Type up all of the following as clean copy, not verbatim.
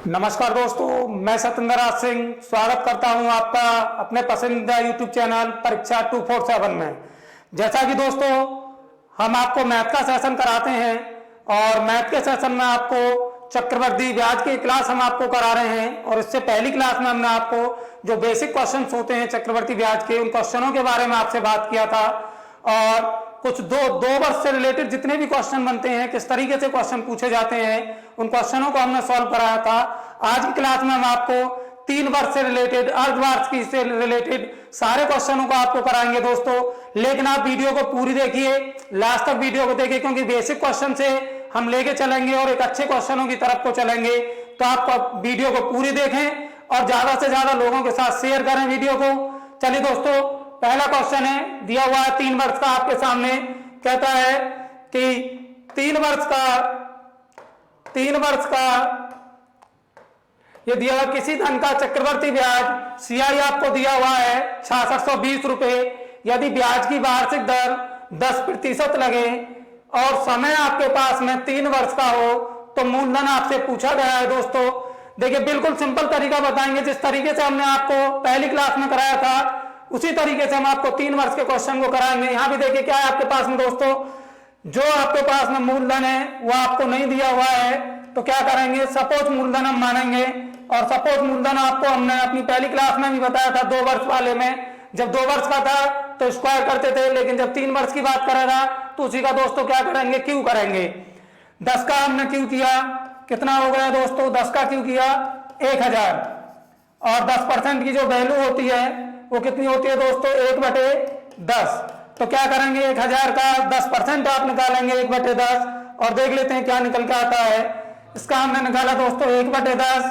नमस्कार दोस्तों, मैं सत्येंद्र राज सिंह स्वागत करता हूं आपका अपने पसंदीदा यूट्यूब चैनल परीक्षा 247 में। जैसा कि दोस्तों हम आपको मैथ का सेशन कराते हैं और मैथ के सेशन में आपको चक्रवृद्धि ब्याज की क्लास हम आपको करा रहे हैं। और इससे पहली क्लास में हमने आपको जो बेसिक क्वेश्चंस होते हैं चक्रवृद्धि ब्याज के, उन क्वेश्चनों के बारे में आपसे बात किया था और कुछ दो वर्ष से रिलेटेड जितने भी क्वेश्चन बनते हैं, किस तरीके से क्वेश्चन पूछे जाते हैं, उन क्वेश्चनों को हमने सॉल्व कराया था। आज की क्लास में हम आपको 3 वर्ष से रिलेटेड, अर्धवार्षिकी से रिलेटेड सारे क्वेश्चनों को आपको कराएंगे दोस्तों। लेकिन आप वीडियो को पूरी देखिए, लास्ट तक वीडियो को देखिए, क्योंकि बेसिक क्वेश्चन से हम लेके चलेंगे और एक अच्छे क्वेश्चनों की तरफ को चलेंगे। तो आप वीडियो को पूरी देखें और ज्यादा से ज्यादा लोगों के साथ शेयर करें वीडियो को। चलिए दोस्तों, पहला क्वेश्चन है, दिया हुआ है 3 वर्ष का आपके सामने। कहता है कि 3 वर्ष का ये दिया हुआ किसी धन का चक्रवर्ती ब्याज सीआई आपको दिया हुआ है 6620 रुपए। यदि ब्याज की वार्षिक दर 10% लगे और समय आपके पास में 3 वर्ष का हो तो मूलधन आपसे पूछा गया है। दोस्तों देखिए, बिल्कुल सिंपल तरीका बताएंगे, जिस तरीके से हमने आपको पहली क्लास में कराया था उसी तरीके से हम आपको 3 वर्ष के क्वेश्चन को कराएंगे। यहां भी देखिए क्या है आपके पास में दोस्तों, जो आपके पास में मूलधन है वो आपको नहीं दिया हुआ है। तो क्या करेंगे, सपोज मूलधन हम मानेंगे। और सपोज मूलधन आपको हमने अपनी पहली क्लास में भी बताया था 2 वर्ष वाले में। जब 2 वर्ष का था तो स्क्वायर करते थे, लेकिन जब 3 वर्ष की बात करेगा तो उसी का दोस्तों क्या करेंगे, क्यू करेंगे। 10 का हमने क्यू किया, कितना हो गया दोस्तों, 10 का क्यू किया 1000। और 10% की जो वैल्यू होती है वो कितनी होती है दोस्तों, 1/10। तो क्या करेंगे, 1000 का 10% आप निकालेंगे 1/10 और देख लेते हैं क्या निकल के आता है। इसका हमने निकाला दोस्तों 1/10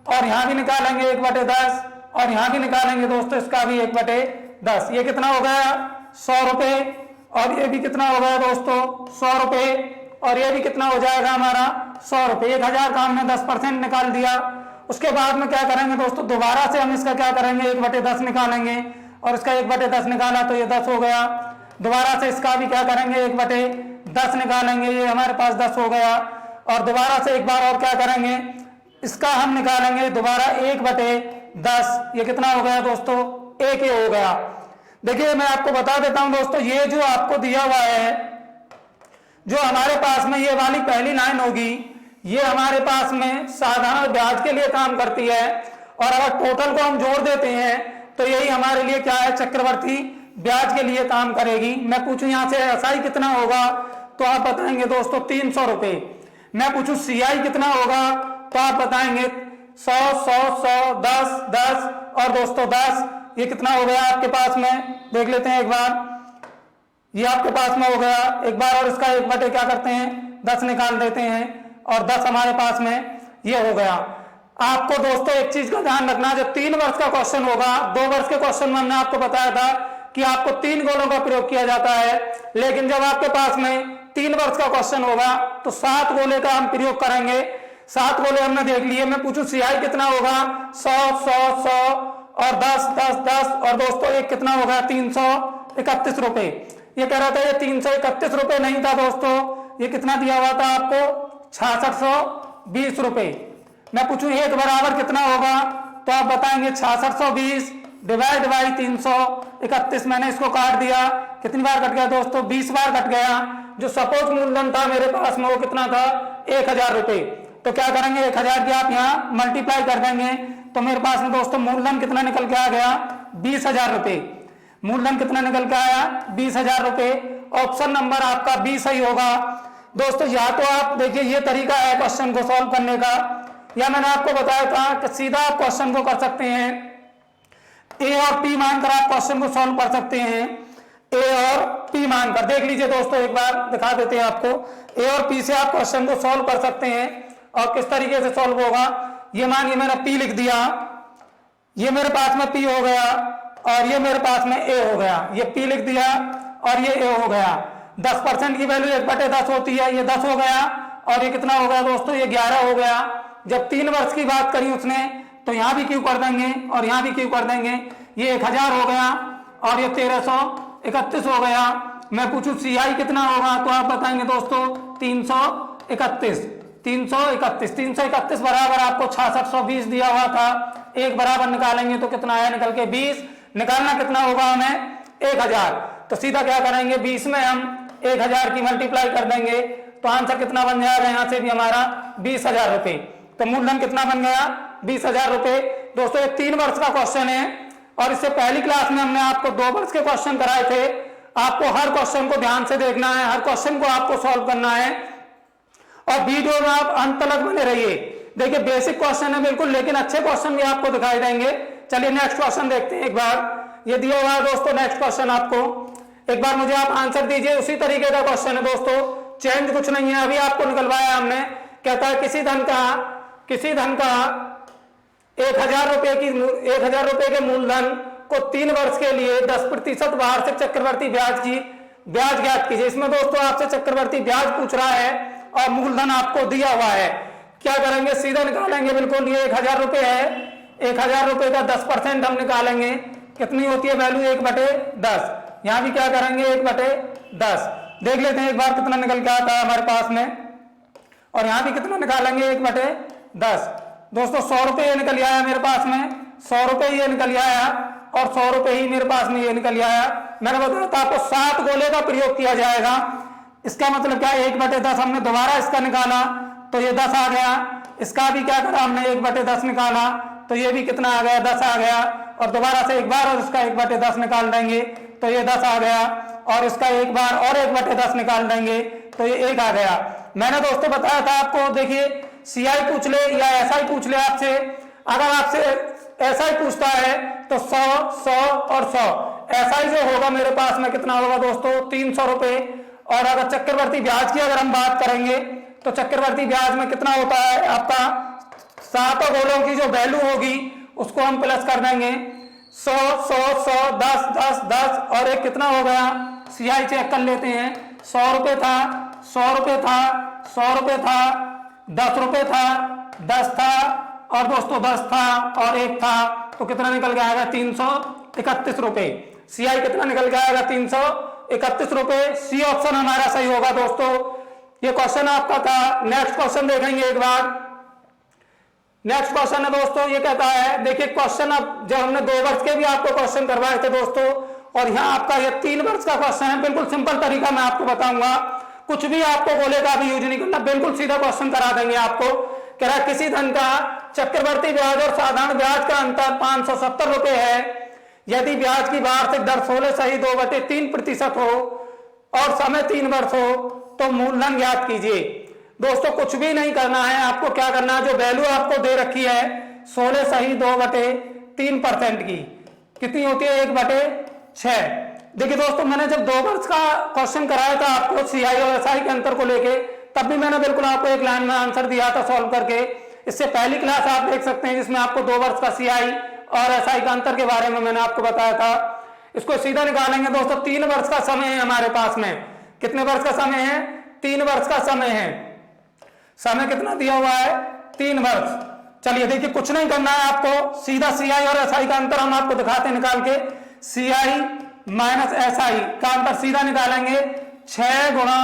और यहां भी निकालेंगे 1/10 और यहां भी निकालेंगे दोस्तों इसका भी 1/10। ये कितना हो गया, 100 रुपए। और ये भी कितना हो गया दोस्तों, 100 रुपए। और ये भी कितना हो जाएगा हमारा, 100 रुपए। 1000 का हमने 10% निकाल दिया। उसके बाद में क्या करेंगे दोस्तों, दोबारा से हम इसका क्या करेंगे, 1/10 निकालेंगे। और इसका 1/10 निकाला तो ये 10 हो गया। दोबारा से इसका भी क्या करेंगे, 1/10 निकालेंगे, ये हमारे पास 10 हो गया। और दोबारा से एक बार और क्या करेंगे, इसका हम निकालेंगे दोबारा 1/10। ये कितना हो गया दोस्तों, 1 ही हो गया। देखिए मैं आपको बता देता हूं दोस्तों, ये जो आपको दिया हुआ है, जो हमारे पास में ये वाली पहली लाइन होगी, ये हमारे पास में साधारण ब्याज के लिए काम करती है। और अगर टोटल को हम जोड़ देते हैं तो यही हमारे लिए क्या है, चक्रवर्ती ब्याज के लिए काम करेगी। मैं पूछूं यहां से एसआई कितना होगा तो आप बताएंगे दोस्तों 300 रुपए। मैं पूछूं सीआई कितना होगा तो आप बताएंगे 100 100 100 10 10 और दोस्तों 10। ये कितना हो गया आपके पास में, देख लेते हैं एक बार। ये आपके पास में हो गया एक बार। और इसका 1/, क्या करते हैं, 10 निकाल देते हैं और 10 हमारे पास में ये हो गया। आपको दोस्तों एक चीज का ध्यान रखना, जब 3 वर्ष का क्वेश्चन होगा, 2 वर्ष के क्वेश्चन में हमने आपको बताया था कि आपको 3 गोलों का प्रयोग किया जाता है। लेकिन जब आपके पास में 3 वर्ष का क्वेश्चन होगा तो 7 गोले का हम प्रयोग करेंगे। 7 गोले हमने देख लिए। मैं पूछूं सीआई कितना होगा, 100 100 100 और 10 10 10 और दोस्तों एक कितना होगा, 331 रुपए। ये कह रहा था ये 331 रुपए नहीं था दोस्तों, ये कितना दिया हुआ था आपको, 6620 रुपए। मैं पूछूं 1 बराबर कितना होगा तो आप बताएंगे 6620 डिवाइड बाई 331। मैंने इसको काट दिया, कितनी बार कट गया दोस्तों, 20 बार कट गया। जो सपोज मूलधन था मेरे पास में वो कितना था, 1000 रुपए। तो क्या करेंगे, 1000 की आप यहाँ मल्टीप्लाई कर देंगे तो मेरे पास में दोस्तों मूलधन कितना निकल के आ गया, 20,000 रुपए। मूलधन कितना निकल के आया, 20,000 रुपए। ऑप्शन नंबर आपका 20 सही होगा दोस्तों। या तो आप देखिए ये तरीका है क्वेश्चन को सॉल्व करने का, या मैंने आपको बताया था कि सीधा आप क्वेश्चन को कर सकते हैं, ए और पी मानकर आप क्वेश्चन को सॉल्व कर सकते हैं। ए और पी मानकर देख लीजिए दोस्तों, एक बार दिखा देते हैं आपको। ए और पी से आप क्वेश्चन को सॉल्व कर सकते हैं। और किस तरीके से सॉल्व होगा, ये मानिए मैंने पी लिख दिया, ये मेरे पास में पी हो गया और ये मेरे पास में ए हो गया। ये पी लिख दिया और ये ए हो गया। 10% की वैल्यू 1/10 होती है, ये 10 हो गया। और ये कितना हो गया दोस्तों, ये 11 हो गया। जब 3 वर्ष की बात करी उसने तो यहां भी क्यू कर देंगे और यहां भी क्यू कर देंगे। ये 1000 हो गया और ये 1331 हो गया। मैं पूछूं सीआई कितना होगा तो आप बताएंगे दोस्तों 331। 331 बराबर आपको 6620 दिया हुआ था, एक बराबर निकालेंगे तो कितना आया निकल के 20, निकालना कितना होगा हमें 1000, तो सीधा क्या करेंगे 20 में हम 1000 की मल्टीप्लाई कर देंगे तो आंसर कितना बन जाएगा यहाँ से भी हमारा 20,000 रुपए। तो मूलधन कितना बन गया 20,000 रुपए। दोस्तों ये 3 वर्ष का क्वेश्चन है और इससे पहली क्लास में हमने आपको 2 वर्ष के क्वेश्चन कराए थे। आपको हर क्वेश्चन को ध्यान से देखना है, हर क्वेश्चन को आपको सॉल्व करना है और वीडियो में आप अंत तक बने रहिए। देखिए बेसिक क्वेश्चन है बिल्कुल, लेकिन अच्छे क्वेश्चन भी आपको दिखाई देंगे। चलिए नेक्स्ट क्वेश्चन देखते हैं। एक बार ये दिया हुआ है दोस्तों नेक्स्ट क्वेश्चन, आपको एक बार मुझे आप आंसर दीजिए। उसी तरीके का क्वेश्चन है दोस्तों, चेंज कुछ नहीं है, अभी आपको निकलवाया हमने। कहता है किसी धन का 1000 रुपए के मूलधन को 3 वर्ष के लिए 10% वार्षिक चक्रवर्ती ब्याज ज्ञात कीजिए। इसमें दोस्तों आपसे चक्रवर्ती ब्याज पूछ रहा है और मूलधन आपको दिया हुआ है। क्या करेंगे सीधा निकालेंगे बिल्कुल। ये 1000 रुपए है, 1000 रुपए का 10% हम निकालेंगे, कितनी होती है वैल्यू 1/10। यहां भी क्या करेंगे 1/10। देख लेते हैं एक बार कितना निकल के आता है हमारे पास में, और यहां भी कितना निकालेंगे 1/10। दोस्तों 100 रुपये निकल आया मेरे पास में, 100 रुपये ये निकल आया और 100 रुपये ही मेरे पास में ये निकल आया। मैंने बताया था आपको 7 गोले का प्रयोग किया जाएगा। इसका मतलब क्या है 1/10 हमने दोबारा इसका निकाला तो ये 10 आ गया। इसका भी क्या करा हमने 1/10 निकाला तो ये भी कितना आ गया 10 आ गया, और दोबारा से एक बार और इसका 1/10 निकाल देंगे तो ये 10 आ गया, और इसका एक बार और 1/10 निकाल देंगे तो ये 1 आ गया। मैंने दोस्तों बताया था आपको, देखिए CI पूछ ले या SI पूछ ले आपसे, अगर आपसे SI पूछता है तो 100 और 100 SI जो होगा मेरे पास में कितना होगा दोस्तों 300 रुपए। और अगर चक्रवर्ती ब्याज की अगर हम बात करेंगे तो चक्रवर्ती ब्याज में कितना होता है आपका 7 गोलों की जो वैल्यू होगी उसको हम प्लस कर देंगे 100 100 100 10 10 10 और एक कितना हो गया CI चेक कर लेते हैं। 100 रुपए था, 100 रुपए था, 100 रुपए था, 10 रुपए था, 10 था और दोस्तों 10 था और 1 था, तो कितना निकल के आएगा 331 रुपए। CI कितना निकल के आएगा 331 रुपए। सी ऑप्शन हमारा सही होगा दोस्तों। ये क्वेश्चन आपका था। नेक्स्ट क्वेश्चन देखेंगे एक बार। नेक्स्ट क्वेश्चन है दोस्तों, ये कहता है, देखिए क्वेश्चन अब जब हमने 2 वर्ष के भी आपको क्वेश्चन करवाए थे दोस्तों, और यहाँ आपका ये 3 वर्ष का क्वेश्चन है। बिल्कुल सिंपल तरीका मैं आपको बताऊंगा, कुछ भी आपको गोले का भी यूज नहीं करना, बिल्कुल सीधा क्वेश्चन करा देंगे आपको। कह रहा है किसी धन का चक्रवर्ती ब्याज और साधारण ब्याज का अंतर 570 रुपए है। यदि ब्याज की वार्षिक दर 16.2/3% हो और समय 3 वर्ष हो तो मूलधन ज्ञात कीजिए। दोस्तों कुछ भी नहीं करना है, आपको क्या करना है, जो वैल्यू आपको दे रखी है 16.2/3% की कितनी होती है 1/6। देखिए दोस्तों मैंने जब 2 वर्ष का क्वेश्चन कराया था आपको CI और SI के अंतर को लेके, तब भी मैंने बिल्कुल आपको एक लाइन में आंसर दिया था सॉल्व करके। इससे पहली क्लास आप देख सकते हैं जिसमें आपको 2 वर्ष का CI और SI का अंतर के बारे में मैंने आपको बताया था। इसको सीधा निकालेंगे दोस्तों। 3 वर्ष का समय है हमारे पास में। कितने वर्ष का समय है 3 वर्ष का समय है। समय कितना दिया हुआ है 3 वर्ष। चलिए देखिए कुछ नहीं करना है आपको, सीधा CI और SI का अंतर हम आपको दिखाते हैं निकाल के। CI माइनस SI का अंतर सीधा निकालेंगे 6 गुणा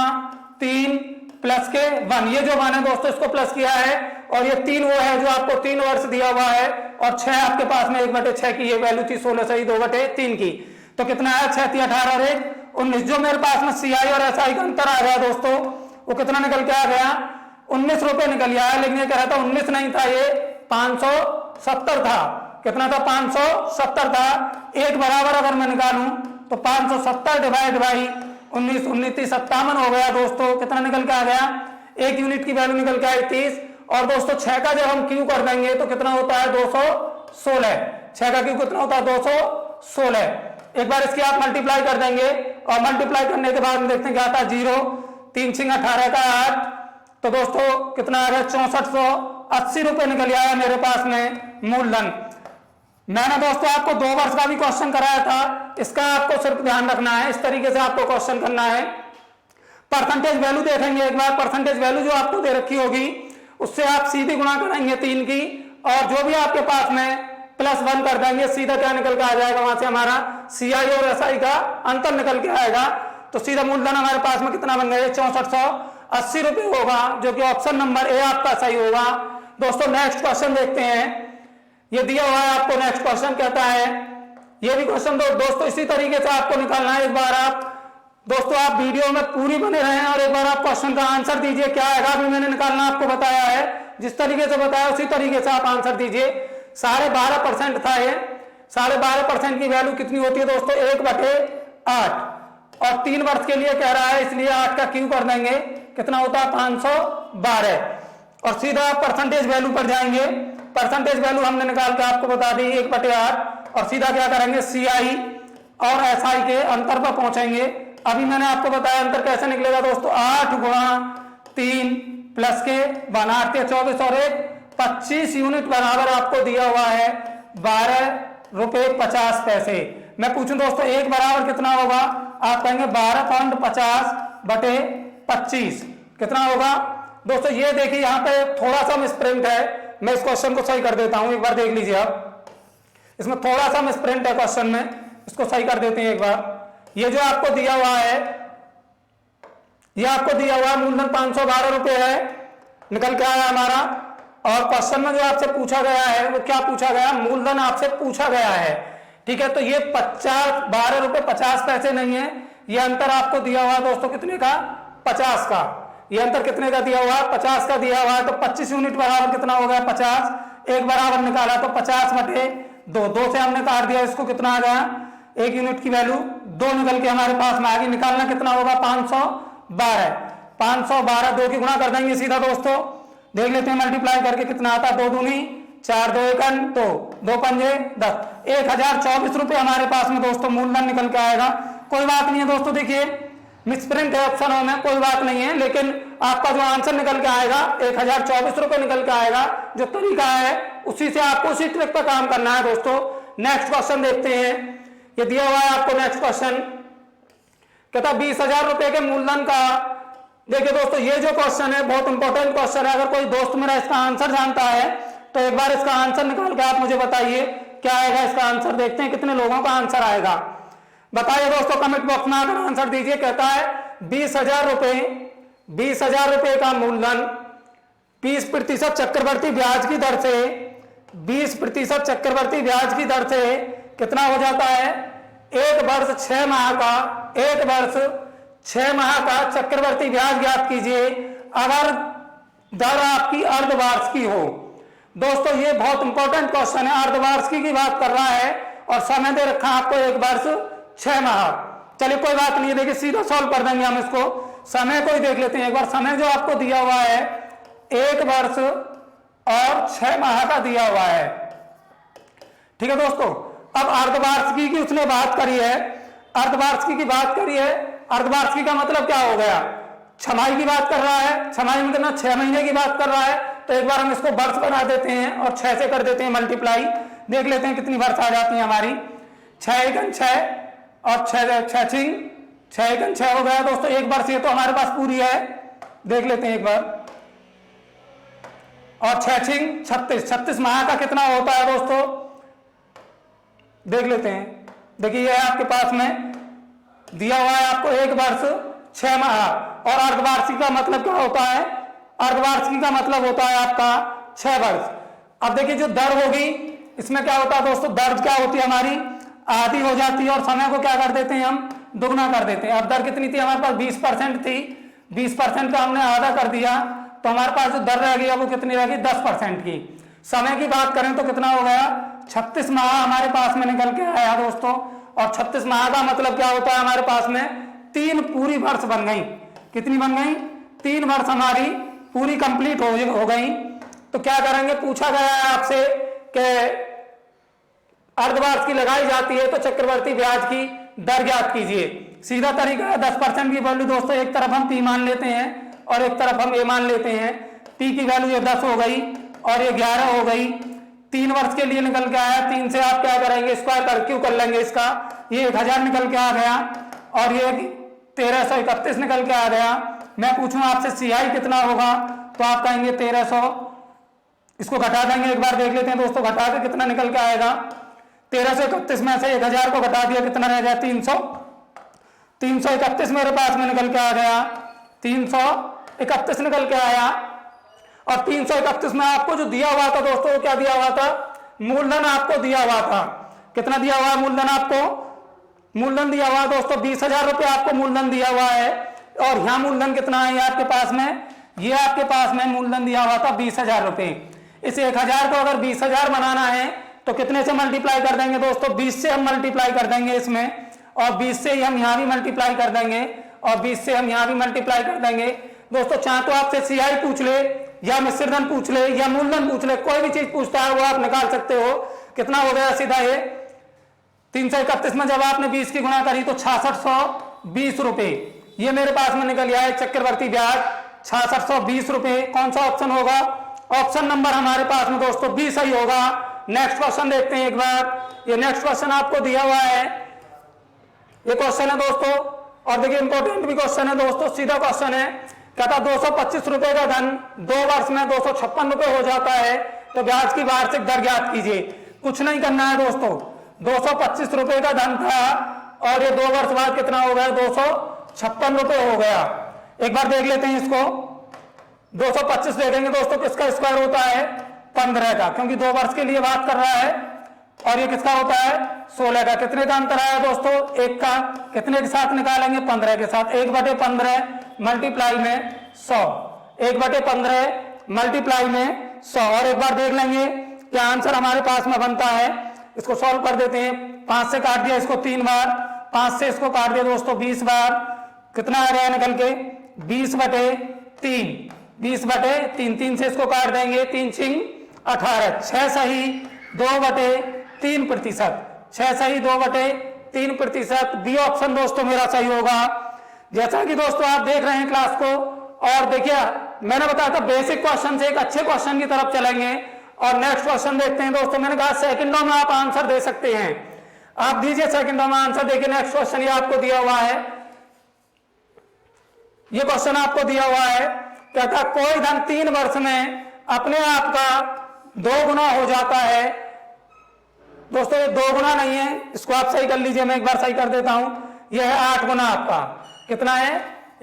3 प्लस के 1। ये जो 1 है दोस्तों इसको प्लस किया है, और ये 3 वो है जो आपको 3 वर्ष दिया हुआ है, और 6 आपके पास में 1/6 की ये वैल्यू थी 16.2/3 की। तो कितना है 6 × 18 और 1 19। जो मेरे पास में CI और SI का अंतर आ गया दोस्तों वो कितना निकल के आ गया 19 रुपए निकल गया है। लेकिन ये कह रहा था 19 नहीं था, ये 570 था। कितना था 570 था। एक बराबर अगर मैं निकालूं तो 570 डिवाइड बाई 19 19 57 हो गया दोस्तों। कितना निकल के आ गया 1 यूनिट की वैल्यू निकल के आई 30। और दोस्तों 6 का जब हम क्यू कर देंगे तो कितना होता है 216। 6 का क्यू कितना होता है 216। एक बार इसकी आप मल्टीप्लाई कर देंगे, और मल्टीप्लाई करने के बाद देखते हैं क्या आता है 0 3 6 18 का 8। तो दोस्तों कितना आ गया 6480 रुपए निकल आया मेरे पास में मूलधन। मैंने दोस्तों आपको 2 वर्ष का भी क्वेश्चन कराया था, इसका आपको सिर्फ ध्यान रखना है, इस तरीके से आपको क्वेश्चन करना है। परसेंटेज वैल्यू देखेंगे एक बार। परसेंटेज वैल्यू जो आपको दे रखी होगी उससे आप सीधी गुणा करेंगे 3 की, और जो भी आपके पास में +1 कर देंगे, सीधा क्या निकल के आ जाएगा वहां से हमारा CI और SI का अंतर निकल के आएगा। तो सीधा मूलधन हमारे पास में कितना बन गया 6480 80 रुपये होगा, जो कि ऑप्शन नंबर ए आपका सही होगा। दोस्तों नेक्स्ट क्वेश्चन देखते हैं, ये दिया हुआ है आपको। नेक्स्ट क्वेश्चन कहता है, ये भी क्वेश्चन दोस्तों इसी तरीके से आपको निकालना है। एक बार आप दोस्तों आप वीडियो में पूरी बने रहें और एक बार आप क्वेश्चन का आंसर दीजिए। क्या आएगा अभी मैंने निकालना आपको बताया है, जिस तरीके से बताया उसी तरीके से आप आंसर दीजिए। 12.5% था ये। 12.5% की वैल्यू कितनी होती है दोस्तों? 1/8 और 3 वर्ष के लिए कह रहा है, इसलिए 8 का क्यू कर देंगे, कितना होता है 512। और सीधा परसेंटेज वैल्यू पर जाएंगे। परसेंटेज वैल्यू हमने निकाल के आपको बता दी 1/8 और सीधा क्या करेंगे CI और SI के अंतर पर पहुंचेंगे। अभी मैंने आपको बताया अंतर कैसे निकलेगा दोस्तों, 8 × 3 प्लस के 24 और 1 25 यूनिट बराबर आपको दिया हुआ है 12.50 रुपये। मैं पूछूं दोस्तों 1 बराबर कितना होगा? आप कहेंगे 12.50/25 कितना होगा दोस्तों? ये देखिए यहाँ पे थोड़ा सा मिसप्रिंट है, मैं इस क्वेश्चन को सही कर देता हूं, एक बार देख लीजिए आप। इसमें थोड़ा सा मिसप्रिंट है क्वेश्चन में, इसको सही कर देते हैं एक बार। ये जो आपको दिया हुआ है, ये आपको दिया हुआ मूलधन 512 रुपये है, निकल के आया हमारा। और क्वेश्चन में जो आपसे पूछा गया है वो क्या पूछा गया? मूलधन आपसे पूछा गया है, ठीक है। तो ये 12.50 नहीं है, ये अंतर आपको दिया हुआ दोस्तों कितने का? 50 का। ये अंतर कितने का दिया हुआ? 50 का दिया हुआ है। तो 25 यूनिट बराबर कितना हो गया? 50। 1 बराबर निकाला तो 50/2, 2 से हमने काट दिया, इसको कितना आ गया? 1 यूनिट की वैल्यू 2 निकल के हमारे पास में आ गई। निकालना कितना होगा? 512। 512 2 की गुणा कर देंगे सीधा दोस्तों, देख लेते हैं मल्टीप्लाई करके कितना आता है। 2 दूनी 4, 2 एकन 2, 2 पंजे 10, 1024 रुपये हमारे पास में दोस्तों मूलधन निकल के आएगा। कोई बात नहीं है दोस्तों, देखिए मिसप्रिंट है ऑप्शनों में, कोई बात नहीं है, लेकिन आपका जो आंसर निकल के आएगा 1024 रुपये निकल के आएगा। जो तरीका है उसी से आपको उसी ट्रिक पर काम करना है दोस्तों। नेक्स्ट क्वेश्चन देखते हैं, ये दिया हुआ है आपको नेक्स्ट क्वेश्चन, कहता 20,000 रुपए के मूलधन का। देखिए दोस्तों ये जो क्वेश्चन है बहुत इंपॉर्टेंट क्वेश्चन है। अगर कोई दोस्त मेरा इसका आंसर जानता है तो एक बार इसका आंसर निकाल के आप मुझे बताइए क्या आएगा इसका आंसर। देखते हैं कितने लोगों का आंसर आएगा, बताइए दोस्तों कमेंट बॉक्स में आकर आंसर दीजिए। कहता है 20,000 रुपए, 20,000 रुपए का मूलधन 20% चक्रवर्ती ब्याज की दर से, 20% चक्रवर्ती ब्याज की दर से कितना हो जाता है? 1 वर्ष 6 माह का, 1 वर्ष 6 माह का चक्रवर्ती ब्याज ज्ञात कीजिए अगर दर आपकी अर्धवार्षिकी हो। दोस्तों ये बहुत इंपॉर्टेंट क्वेश्चन है, अर्धवार्षिकी की बात कर रहा है और समय दे रखा आपको 1 वर्ष 6 माह। चलिए कोई बात नहीं है, देखिए सीधा सॉल्व कर देंगे हम इसको। समय को ही देख लेते हैं एक बार। समय जो आपको दिया हुआ है 1 वर्ष और 6 माह का दिया हुआ है, ठीक है दोस्तों। अब अर्धवार्षिकी की उसने बात करी है, अर्धवार्षिकी की बात करी है। अर्धवार्षिकी का मतलब क्या हो गया? छमाही की बात कर रहा है, छमाही में कितना 6 महीने की बात कर रहा है। तो एक बार हम इसको वर्ष बना देते हैं और 6 से कर देते हैं मल्टीप्लाई, देख लेते हैं कितनी वर्ष आ जाती है हमारी। 6 एकन 6 और 6 एकन 6 हो गया दोस्तों 1 वर्ष। ये तो हमारे पास पूरी है, देख लेते हैं एक बार। और 6 6 36, 36 माह का कितना होता है दोस्तों, देख लेते हैं। देखिए ये आपके पास में दिया हुआ है आपको 1 वर्ष 6 माह। और अर्धवार्षिकी का मतलब क्या होता है? अर्धवार्षिकी का मतलब होता है आपका 6 वर्ष। अब देखिए जो दर होगी इसमें क्या होता है दोस्तों, दर क्या होती है हमारी? आधी हो जाती है और समय को क्या कर देते हैं हम? दुगना कर देते हैं। अब दर कितनी थी हमारे पास? 20% थी, 20% का हमने आधा कर दिया तो हमारे पास जो दर रह गई वो कितनी रह गई? 10% की। समय की बात करें तो कितना हो गया? 36 माह हमारे पास में निकल के आया दोस्तों। और 36 माह का मतलब क्या होता है हमारे पास में? 3 पूरी वर्ष बन गई। कितनी बन गई? 3 वर्ष हमारी पूरी कंप्लीट हो गई। तो क्या करेंगे? पूछा गया है आपसे कि अर्धवार्षिकी लगाई जाती है तो चक्रवर्ती ब्याज की दर ज्ञात कीजिए। सीधा तरीका है 10% की वैल्यू दोस्तों एक तरफ हम P मान लेते हैं और एक तरफ हम A मान लेते हैं। P की वैल्यू ये 10 हो गई और ये 11 हो गई। 3 वर्ष के लिए निकल के आया। 3 से आप क्या करेंगे? स्क्वायर कर क्यों कर लेंगे इसका। ये 1000 निकल के आ गया और ये 1331 निकल के आ गया। मैं पूछूं आपसे CI कितना होगा तो आप कहेंगे 1300। इसको घटा देंगे एक बार, देख लेते हैं दोस्तों घटा के कितना निकल के आएगा। 1331 में से 1000 को घटा दिया, कितना रह गया? 300। 331 मेरे पास में निकल के आ गया। 300 331 निकल के आया। और 331 में आपको जो दिया हुआ था दोस्तों, क्या दिया हुआ था, मूलधन आपको दिया हुआ था। कितना दिया हुआ है मूलधन आपको, मूलधन दिया हुआ है दोस्तों 20,000 रुपये आपको मूलधन दिया हुआ है। और यहाँ मूलधन कितना है ये आपके पास में, ये आपके पास में मूलधन दिया हुआ था 20,000 रुपये। इस 1,000 को अगर 20,000 बनाना है तो कितने से मल्टीप्लाई कर देंगे दोस्तों, 20 से हम मल्टीप्लाई कर देंगे इसमें, और 20 से हम यहाँ भी मल्टीप्लाई कर देंगे, और 20 से हम यहाँ भी मल्टीप्लाई कर देंगे। दोस्तों चाहे तो आपसे सीआई पूछ ले, या मिश्रधन पूछ ले, या मूलधन पूछ ले, कोई भी चीज पूछता है वो आप निकाल सकते हो। कितना हो गया सीधा ये 331 में जब आपने 20 की गुणा करी तो 6620 रुपए ये मेरे पास में निकल गया है चक्रवर्ती ब्याज 6620 रुपए। कौन सा ऑप्शन होगा, ऑप्शन नंबर हमारे पास में दोस्तों बी सही होगा। नेक्स्ट क्वेश्चन देखते हैं एक बार। ये नेक्स्ट क्वेश्चन आपको दिया हुआ है, ये क्वेश्चन है दोस्तों, और देखिए इंपॉर्टेंट भी क्वेश्चन है दोस्तों, सीधा क्वेश्चन है। कहता 225 रुपए का धन 2 वर्ष में 256 रुपए हो जाता है तो ब्याज की वार्षिक दर ज्ञात कीजिए। कुछ नहीं करना है दोस्तों, 225 रुपए का धन था और ये 2 वर्ष बाद कितना हो गया, 256 रुपए हो गया। एक बार देख लेते हैं इसको, 225 देखेंगे दोस्तों, किसका स्क्वायर होता है 15 का, क्योंकि 2 वर्ष के लिए बात कर रहा है। और ये किसका होता है 16 का। कितने का अंतर आया दोस्तों, 1 का। कितने के साथ निकालेंगे, 15 के साथ। 1/15 मल्टीप्लाई में 100, 1/15 मल्टीप्लाई में 100। और एक बार देख लेंगे क्या आंसर हमारे पास में बनता है। इसको सॉल्व कर देते हैं। 5 से काट दिया इसको 3 बार, 5 से इसको काट दिया दोस्तों 20 बार। कितना आ रहा है निकल के 20/3, 20/3। 3 से इसको काट देंगे, 3 छिंग 18, 6 सही 2/3%। 6 सही 2/3%। बी ऑप्शन दोस्तों मेरा सही होगा। जैसा कि दोस्तों आप देख रहे हैं क्लास को, और देखिए मैंने बताया था बेसिक क्वेश्चन से एक अच्छे क्वेश्चन की तरफ चलेंगे। और नेक्स्ट क्वेश्चन देखते हैं दोस्तों। मैंने कहा सेकंडों में आप आंसर दे सकते हैं, आप दीजिए सेकंडों में आंसर। देखिए नेक्स्ट क्वेश्चन ये आपको दिया हुआ है, ये क्वेश्चन आपको दिया हुआ है। कहता कोई धन 3 वर्ष में अपने आप का 2 गुना हो जाता है। दोस्तों ये 2 गुना नहीं है, इसको आप सही कर लीजिए, मैं एक बार सही कर देता हूं। यह है 8 गुना आपका। कितना है,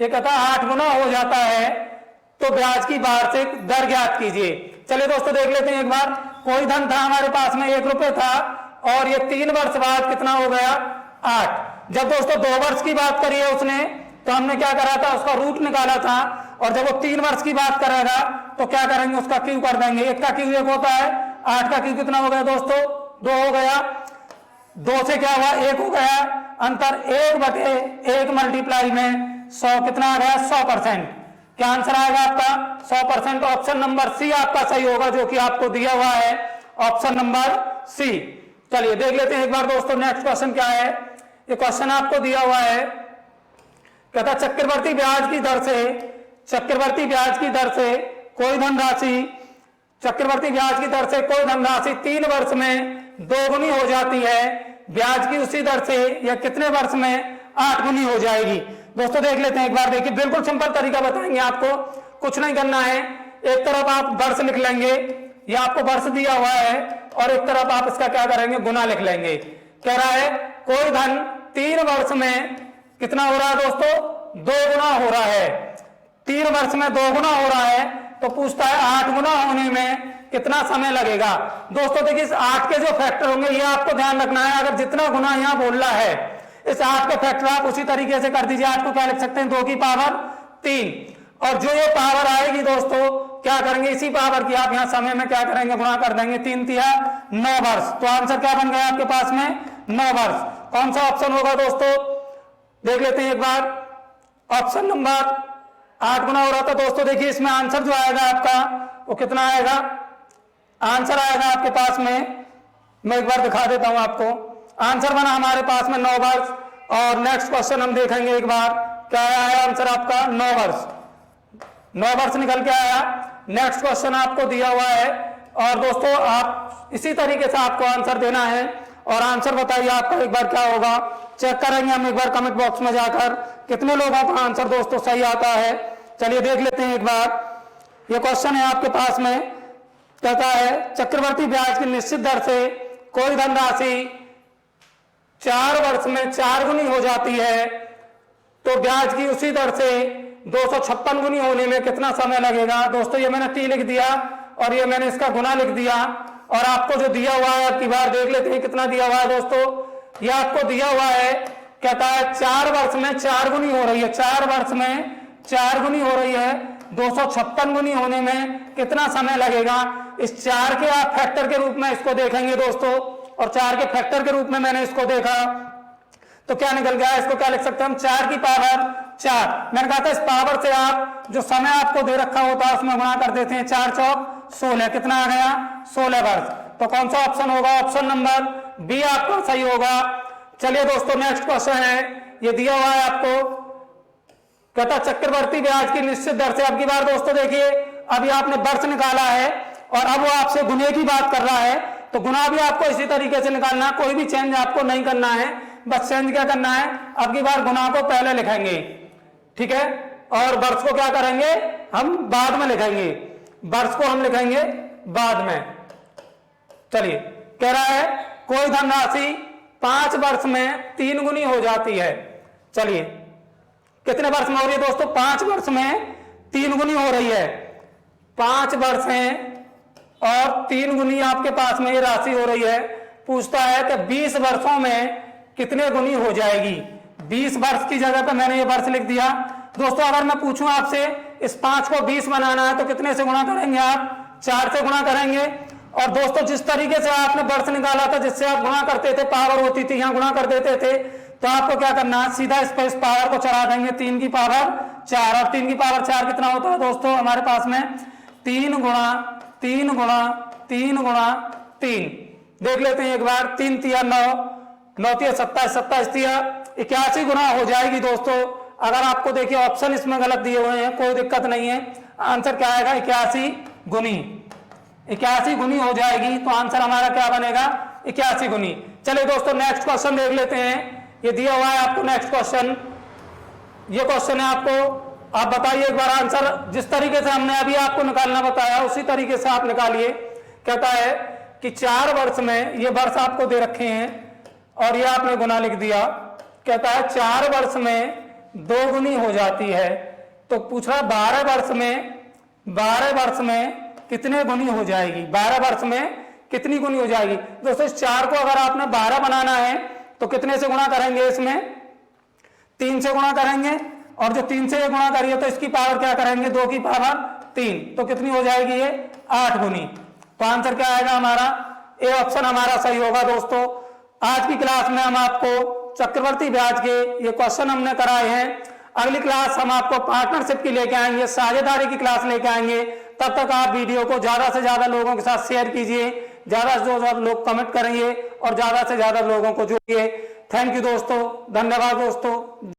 ये कहता 8 गुना हो जाता है तो ब्याज की वार्षिक दर ज्ञात कीजिए। चलिए दोस्तों देख लेते हैं एक बार। कोई धन था हमारे पास में 1 रुपए था, और ये 3 वर्ष बाद कितना हो गया 8। जब दोस्तों 2 वर्ष की बात करी है उसने, तो हमने क्या करा था, उसका रूट निकाला था। और जब वो 3 वर्ष की बात करेगा तो क्या करेंगे, उसका क्यू कर देंगे। 1 का क्यू 1 होता है, 8 का क्यू कितना हो गया दोस्तों 2 हो गया। 2 से क्या हुआ 1 हो गया, अंतर 1/1 मल्टीप्लाई में 100 कितना आ गया 100%। क्या आंसर आएगा आपका 100%। ऑप्शन नंबर सी आपका सही होगा, जो कि आपको दिया हुआ है ऑप्शन नंबर सी। चलिए देख लेते हैं एक बार दोस्तों नेक्स्ट क्वेश्चन क्या है। ये क्वेश्चन आपको दिया हुआ है, कहता चक्रवर्ती ब्याज की दर से, चक्रवर्ती ब्याज की दर से कोई धनराशि, चक्रवर्ती ब्याज की दर से कोई धनराशि 3 वर्ष में 2 गुनी हो जाती है। ब्याज की उसी दर से या कितने वर्ष में 8 गुनी हो जाएगी। दोस्तों देख लेते हैं एक बार। देखिए बिल्कुल सिंपल तरीका बताएंगे आपको, कुछ नहीं करना है। एक तरफ आप वर्ष लिख लेंगे, ये आपको वर्ष दिया हुआ है, और एक तरफ आप इसका क्या करेंगे गुना लिख लेंगे। कह रहा है कोई धन 3 वर्ष में कितना हो रहा है दोस्तों 2 गुना हो रहा है। 3 वर्ष में 2 गुना हो रहा है तो पूछता है 8 गुना होने में कितना समय लगेगा। दोस्तों देखिए इस 8 के जो फैक्टर होंगे ये आपको ध्यान रखना है। अगर जितना गुना यहाँ बोल रहा है, इस 8 के फैक्टर आप उसी तरीके से कर दीजिए। 8 को क्या लिख सकते हैं 2 की पावर 3, और जो ये पावर आएगी दोस्तों क्या करेंगे, इसी पावर की आप यहाँ समय में क्या करेंगे गुणा कर देंगे। 3 तिया 9 वर्ष। तो आंसर क्या बन गया आपके पास में 9 वर्ष। कौन सा ऑप्शन होगा दोस्तों, देख लेते हैं एक बार। ऑप्शन नंबर 8 गुना हो रहा था दोस्तों। देखिए इसमें आंसर जो आएगा आपका वो कितना आएगा, आंसर आएगा आपके पास में, मैं एक बार दिखा देता हूं आपको। आंसर बना हमारे पास में 9 वर्ष। और नेक्स्ट क्वेश्चन हम देखेंगे एक बार, क्या आया आंसर आपका 9 वर्ष। 9 वर्ष निकल के आया। नेक्स्ट क्वेश्चन आपको दिया हुआ है, और दोस्तों आप इसी तरीके से आपको आंसर देना है। और आंसर बताइए आपका एक बार क्या होगा, चेक करेंगे हम एक बार कमेंट बॉक्स में जाकर कितने लोगों का आंसर दोस्तों सही आता है। चलिए देख लेते हैं एक बार। ये क्वेश्चन है आपके पास में, कहता है चक्रवर्ती ब्याज की निश्चित दर से कोई धनराशि 4 वर्ष में 4 गुनी हो जाती है तो ब्याज की उसी दर से 256 गुनी होने में कितना समय लगेगा। दोस्तों ये मैंने t लिख दिया और ये मैंने इसका गुना लिख दिया, और आपको जो दिया हुआ है आपकी बार देख लेते हैं कितना दिया हुआ है। दोस्तों ये आपको दिया हुआ है, कहता है 4 वर्ष में 4 गुनी हो रही है, 4 वर्ष में 4 गुनी हो रही है, 256 गुनी होने में कितना समय लगेगा। इस 4 के आप फैक्टर के रूप में इसको देखेंगे दोस्तों, और 4 के फैक्टर के रूप में मैंने इसको देखा तो क्या निकल गया, इसको क्या लिख सकते हैं हम, 4 की पावर 4। मैंने कहा था इस पावर से आप जो समय आपको दे रखा होता है उसमें गुणा कर देते हैं, 4 चौक 16, कितना आ गया 16 वर्ष। तो कौन सा ऑप्शन होगा, ऑप्शन नंबर बी आपका सही होगा। चलिए दोस्तों नेक्स्ट क्वेश्चन है, ये दिया हुआ है आपको, कहता चक्रवर्ती ब्याज की निश्चित दर से। अब की बार दोस्तों देखिए, अभी आपने वर्ष निकाला है और अब वो आपसे गुने की बात कर रहा है, तो गुना भी आपको इसी तरीके से निकालना, कोई भी चेंज आपको नहीं करना है, बस चेंज क्या करना है, अब की बार गुना को पहले लिखेंगे, ठीक है, और वर्ष को क्या करेंगे हम बाद में लिखेंगे, वर्ष को हम लिखेंगे बाद में। चलिए कह रहा है कोई धनराशि 5 वर्ष में 3 गुनी हो जाती है। चलिए कितने वर्ष में हो रही है दोस्तों, 5 वर्ष में 3 गुनी हो रही है, 5 वर्ष है और 3 गुनी आपके पास में ये राशि हो रही है। पूछता है कि 20 वर्षों में कितने गुनी हो जाएगी। 20 वर्ष की जगह पे मैंने ये वर्ष लिख दिया। दोस्तों अगर मैं पूछूं आपसे इस 5 को 20 बनाना है तो कितने से गुणा करेंगे आप, 4 से गुणा करेंगे। और दोस्तों जिस तरीके से आपने वर्ष निकाला था, जिससे आप गुणा करते थे, पावर होती थी, यहाँ गुणा कर देते थे, तो आपको क्या करना है, सीधा इस पर इस पावर को चढ़ा देंगे, 3 की पावर 4। और 3 की पावर 4 कितना होता है दोस्तों हमारे पास में, 3 गुणा 3 गुणा 3 गुणा 3। देख लेते हैं एक बार, 3 तिया 9, 9 तिया 27, 27 तिया 81 गुना हो जाएगी दोस्तों। अगर आपको देखिए ऑप्शन इसमें गलत दिए हुए हैं, कोई दिक्कत नहीं है, आंसर क्या आएगा 81 गुनी, 81 गुनी हो जाएगी। तो आंसर हमारा क्या बनेगा 81 गुनी। चलिए दोस्तों नेक्स्ट क्वेश्चन देख लेते हैं, ये दिया हुआ है आपको नेक्स्ट क्वेश्चन, ये क्वेश्चन है आपको, आप बताइए एक बार आंसर, जिस तरीके से हमने अभी आपको निकालना बताया उसी तरीके से आप निकालिए। कहता है कि 4 वर्ष में, ये वर्ष आपको दे रखे हैं और ये आपने गुना लिख दिया। कहता है 4 वर्ष में 2 गुनी हो जाती है, तो पूछ रहा 12 वर्ष में कितने गुनी हो जाएगी, 12 वर्ष में कितनी गुनी हो जाएगी। दोस्तों इस 4 को अगर आपने 12 बनाना है तो कितने से गुणा करेंगे, इसमें 3 से गुणा करेंगे, और जो 3 से ये गुणा करिए तो इसकी पावर क्या करेंगे, 2 की पावर 3, तो कितनी हो जाएगी ये 8 गुनी। तो आंसर क्या आएगा हमारा, ए ऑप्शन हमारा सही होगा। दोस्तों आज की क्लास में हम आपको चक्रवर्ती ब्याज के ये क्वेश्चन हमने कराए हैं। अगली क्लास हम आपको पार्टनरशिप की लेके आएंगे, साझेदारी की क्लास लेके आएंगे। तब तक आप वीडियो को ज्यादा से ज्यादा लोगों के साथ शेयर कीजिए, ज्यादा से ज्यादा लोग कमेंट करेंगे और ज्यादा से ज्यादा लोगों को जोड़िए। थैंक यू दोस्तों, धन्यवाद दोस्तों।